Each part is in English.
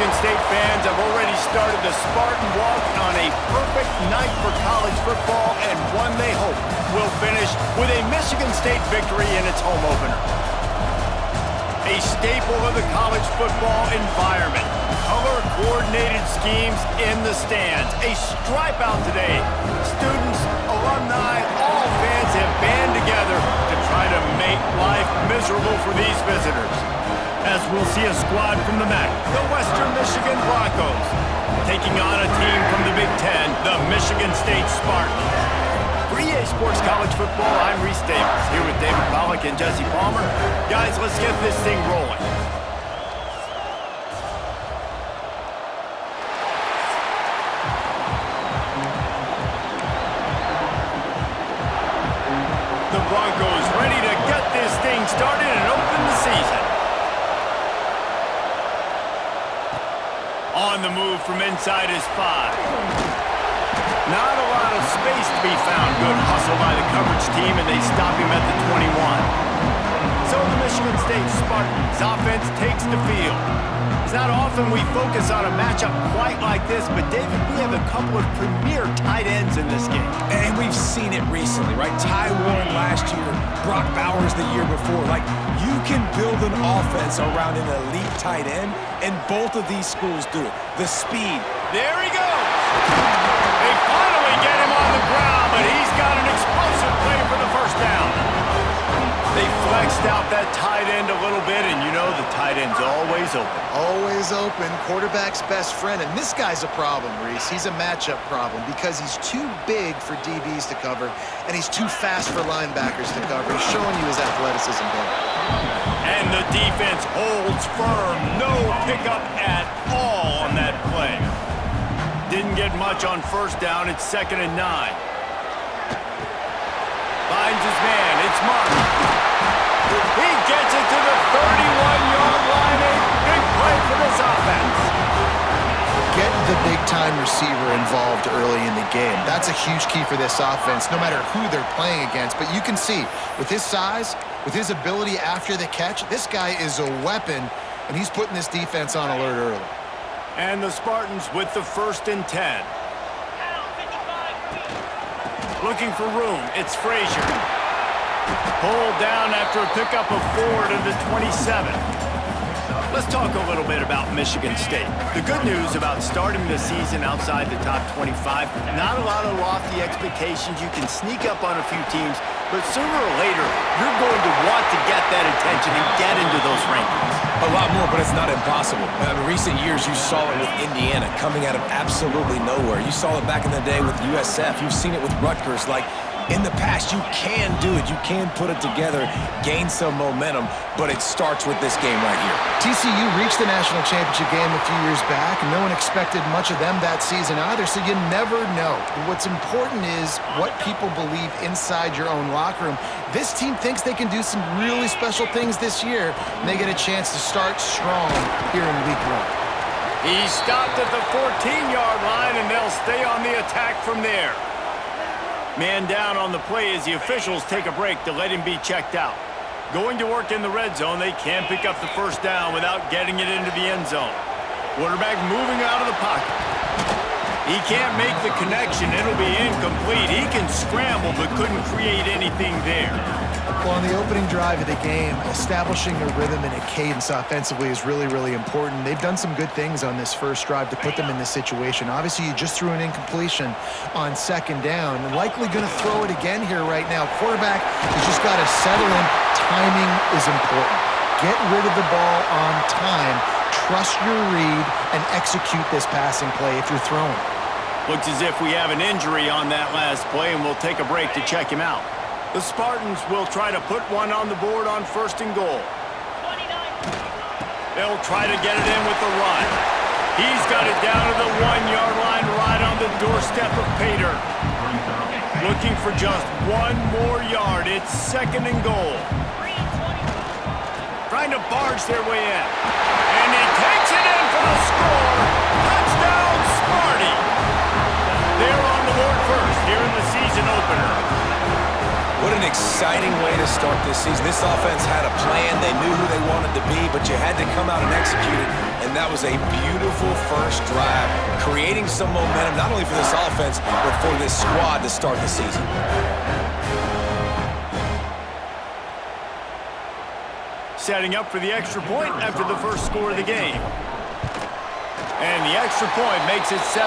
Michigan State fans have already started the Spartan walk on a perfect night for college football, and one they hope will finish with a Michigan State victory in its home opener. A staple of the college football environment. Color-coordinated schemes in the stands. A stripe out today. Students, alumni, all fans have band together to try to make life miserable for these visitors. As we'll see a squad from the MAC, the Western Michigan Broncos, taking on a team from the Big Ten, the Michigan State Spartans. For EA Sports College Football, I'm Reese Davis, here with David Pollack and Jesse Palmer. Guys, let's get this thing rolling. The Broncos ready to get this thing started and open the season. On the move from inside his 5. Not a lot of space to be found. Good hustle by the coverage team, and they stop him at the 21. So the Michigan State Spartans offense takes the field. It's not often we focus on a matchup quite like this, but David, we have a couple of premier tight ends in this game. And we've seen it recently, right? Ty Warren last year, Brock Bowers the year before. Like, you can build an offense around an elite tight end, and both of these schools do it. The speed. There he goes. They finally get him on the ground, but he's got an explosive play for the first down. They flexed out that tight end a little bit, and you know the tight end's always open. Always open, quarterback's best friend, and this guy's a problem, Reese. He's a matchup problem because he's too big for DBs to cover, and he's too fast for linebackers to cover. He's showing you his athleticism there. And the defense holds firm. No pickup at all on that play. Didn't get much on first down. It's 2nd and 9. Finds his man. It's Mark. He gets it to the 31-yard line. A big play for this offense. Get the big-time receiver involved early in the game. That's a huge key for this offense, no matter who they're playing against. But you can see, with his size, with his ability after the catch, this guy is a weapon, and he's putting this defense on alert early. And the Spartans with the 1st and 10. Looking for room. It's Frazier. Pulled down after a pickup of 4 to the 27. Let's talk a little bit about Michigan State. The good news about starting the season outside the top 25, not a lot of lofty expectations. You can sneak up on a few teams, but sooner or later, you're going to want to get that attention and get into those rankings. A lot more, but it's not impossible. In recent years, you saw it with Indiana coming out of absolutely nowhere. You saw it back in the day with USF. You've seen it with Rutgers. Like, in the past, you can do it. You can put it together, gain some momentum, but it starts with this game right here. TCU reached the national championship game a few years back, and no one expected much of them that season either, so you never know. What's important is what people believe inside your own locker room. This team thinks they can do some really special things this year, and they get a chance to start strong here in week 1. He stopped at the 14-yard line, and they'll stay on the attack from there. Man down on the play as the officials take a break to let him be checked out. Going to work in the red zone, they can't pick up the first down without getting it into the end zone. Quarterback moving out of the pocket. He can't make the connection. It'll be incomplete. He can scramble but couldn't create anything there. Well, on the opening drive of the game, establishing a rhythm and a cadence offensively is really, really important. They've done some good things on this first drive to put them in this situation. Obviously, you just threw an incompletion on 2nd down, and likely going to throw it again here right now. Quarterback has just got to settle in. Timing is important. Get rid of the ball on time. Trust your read and execute this passing play if you're throwing. Looks as if we have an injury on that last play, and we'll take a break to check him out. The Spartans will try to put one on the board on 1st and goal. They'll try to get it in with the run. He's got it down to the 1-yard line right on the doorstep of Pater. Looking for just 1 more yard. It's 2nd and goal. Trying to barge their way in. And he takes it in for the score. Touchdown, Sparty. They're on the board first here in the season opener. What an exciting way to start this season. This offense had a plan. They knew who they wanted to be, but you had to come out and execute it. And that was a beautiful first drive, creating some momentum, not only for this offense, but for this squad to start the season. Setting up for the extra point after the first score of the game. And the extra point makes it 7-0.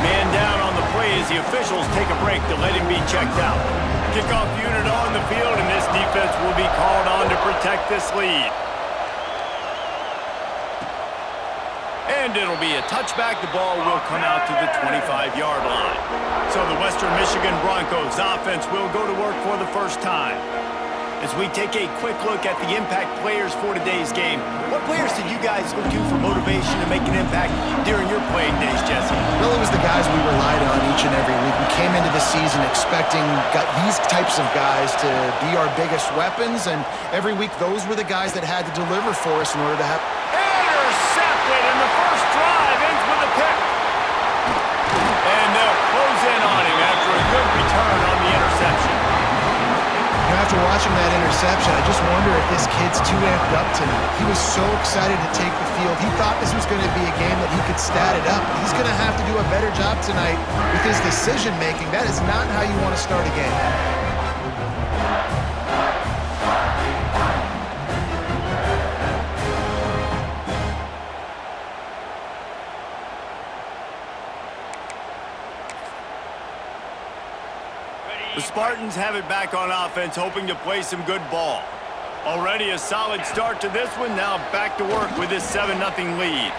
Man down on the play as the officials take a break to let him be checked out. Kickoff unit on the field, and this defense will be called on to protect this lead. And it'll be a touchback. The ball will come out to the 25-yard line. So the Western Michigan Broncos offense will go to work for the first time. As we take a quick look at the impact players for today's game, what players did you guys look to for motivation to make an impact during your playing days, Jesse? Well, it was the guys we relied on each and every week. We came into the season expecting these types of guys to be our biggest weapons, and every week those were the guys that had to deliver for us in order to have... Intercepted, and the first drive ends with a pick. And they'll close in on him after a good return on the interception. After watching that interception, I just wonder if this kid's too amped up tonight. He was so excited to take the field. He thought this was going to be a game that he could stat it up. He's going to have to do a better job tonight with his decision-making. That is not how you want to start a game. The Spartans have it back on offense, hoping to play some good ball. Already a solid start to this one. Now back to work with this 7-0 lead.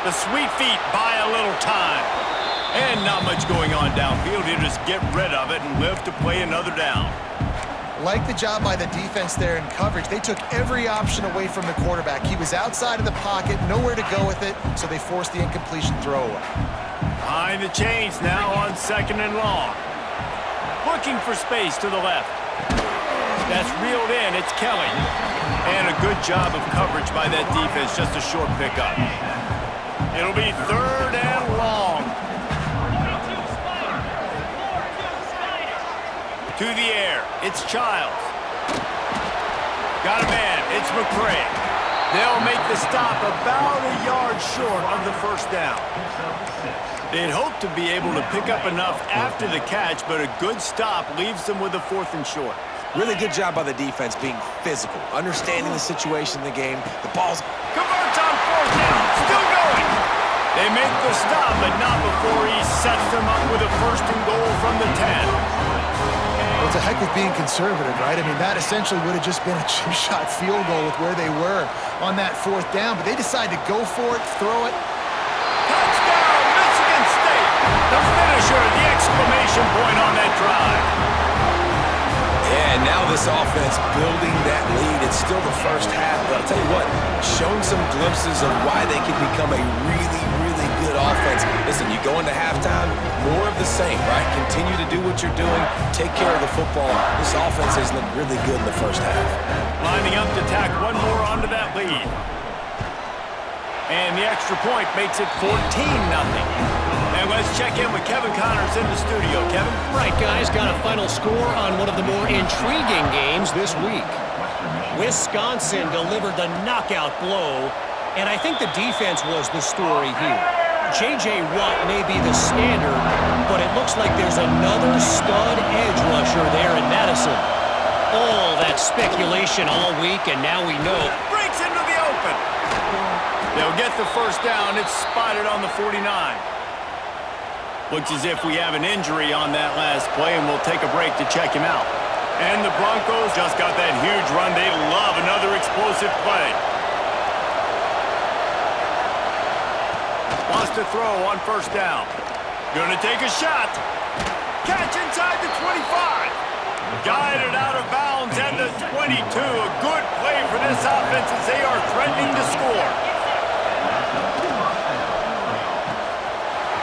The sweet feet buy a little time. And not much going on downfield. He'll just get rid of it and live to play another down. Like the job by the defense there in coverage. They took every option away from the quarterback. He was outside of the pocket, nowhere to go with it, so they forced the incompletion throwaway. Behind the chains now on 2nd and long. Looking for space to the left. That's reeled in. It's Kelly. And a good job of coverage by that defense. Just a short pickup. It'll be 3rd and long. To the air. It's Childs. Got a man. It's McCray. They'll make the stop about a yard short of the first down. They'd hope to be able to pick up enough after the catch, but a good stop leaves them with a 4th and short. Really good job by the defense being physical, understanding the situation in the game. The ball's... Converts on 4th down. Still going. They make the stop, but not before he sets them up with a 1st and goal from the 10. Well, it's a heck of being conservative, right? I mean, that essentially would have just been a chip shot field goal with where they were on that 4th down, but they decided to go for it, throw it. Touchdown, Michigan State! The finisher, the exclamation point on that drive. Yeah, now this offense building that lead. It's still the first half, but I'll tell you what, showing some glimpses of why they can become a really, really good offense. Listen, you go into halftime, more of the same, right? Continue to do what you're doing, take care of the football. This offense has looked really good in the first half. Lining up to tack one more onto that lead. And the extra point makes it 14-0. And let's check in with Kevin Connors in the studio. Kevin? Right, guys. Got a final score on one of the more intriguing games this week. Wisconsin delivered the knockout blow, and I think the defense was the story here. J.J. Watt may be the standard, but it looks like there's another stud edge rusher there in Madison. All that speculation all week, and now we know. Breaks into the open. They'll get the first down. It's spotted on the 49. Looks as if we have an injury on that last play, and we'll take a break to check him out. And the Broncos just got that huge run. They love another explosive play. Wants to throw on 1st down. Gonna take a shot. Catch inside the 25. Guided out of bounds at the 22. A good play for this offense as they are threatening to score.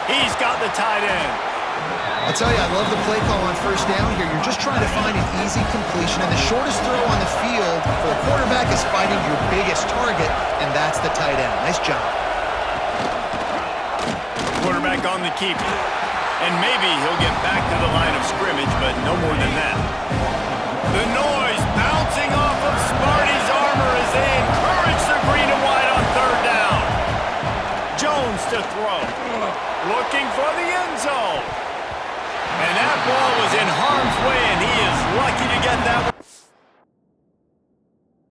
He's got the tight end. I'll tell you, I love the play call on 1st down here. You're just trying to find an easy completion, and the shortest throw on the field for a quarterback is finding your biggest target, and that's the tight end. Nice job. Quarterback back on the keeper. And maybe he'll get back to the line of scrimmage, but no more than that. The noise bouncing off of Sparty's armor as they encourage the green and white on third down. Jones to throw. Looking for the end zone. And that ball was in harm's way, and he is lucky to get that one.